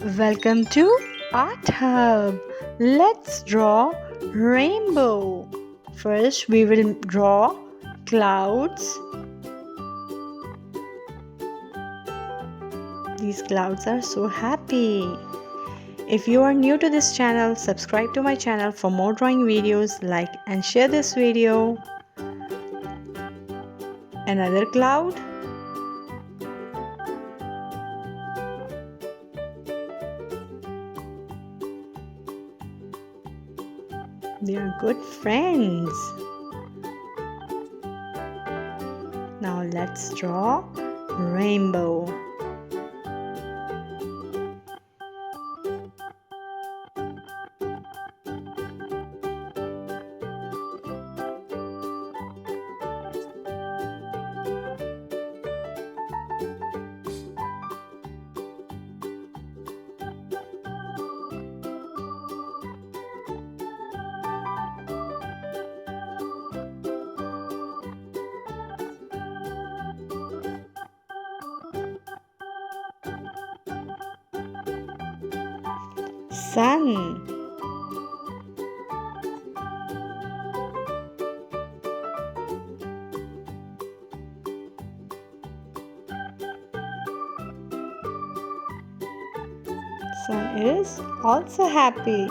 Welcome to Art Hub. Let's draw rainbow. First we will draw clouds. These clouds are so happy. If you are new to this channel, subscribe to my channel for more drawing videos. Like and share this video. Another cloud. They are good friends. Now let's draw rainbow. Sun. Sun is also happy.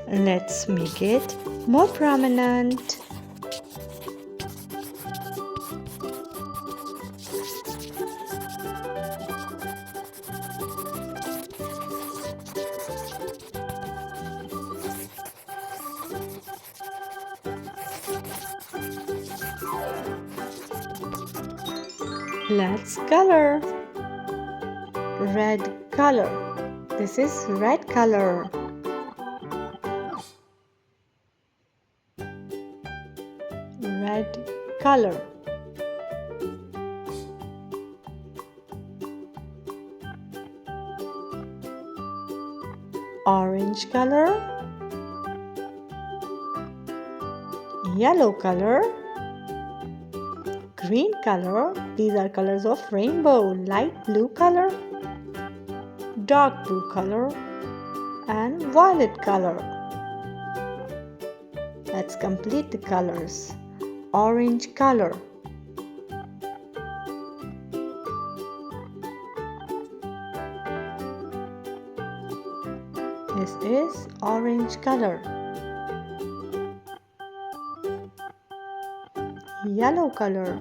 Let's make it more prominent. Let's color. Red color. This is red color. Red color. Orange color. Yellow color. Green color. These are colors of rainbow. Light blue color, dark blue color, and violet color. Let's complete the colors. Orange color. This is orange color. Yellow color.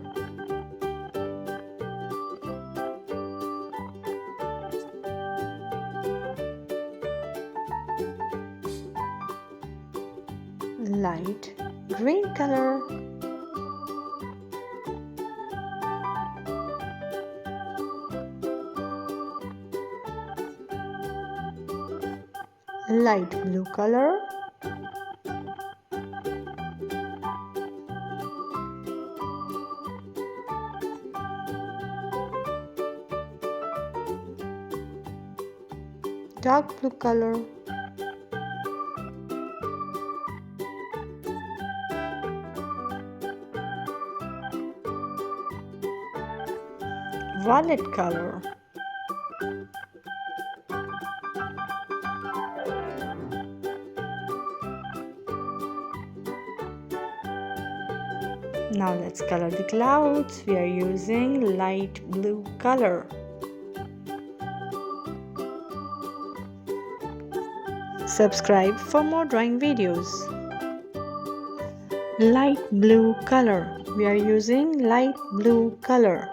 Light green color. Light blue color. Dark blue color. Violet color. Now let's color the clouds. We are using light blue color. Subscribe for more drawing videos. Light blue color. We are using light blue color.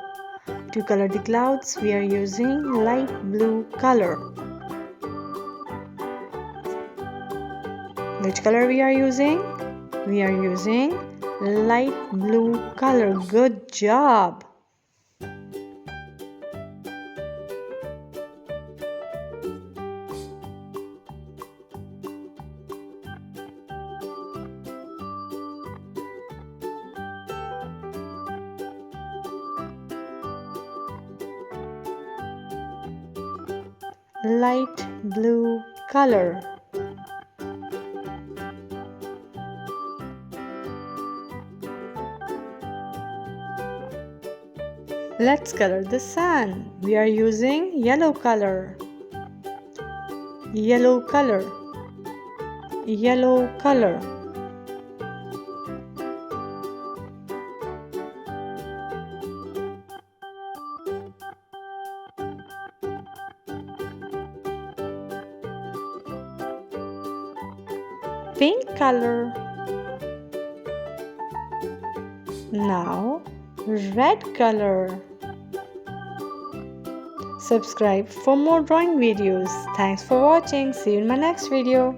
To color the clouds, we are using light blue color. Which color we are using? We are using light blue color. Good job. light blue color. Let's color the sun. We are using yellow color. Yellow color. Yellow color. Pink color. Now red color. Subscribe for more drawing videos. Thanks for watching. See you in my next video.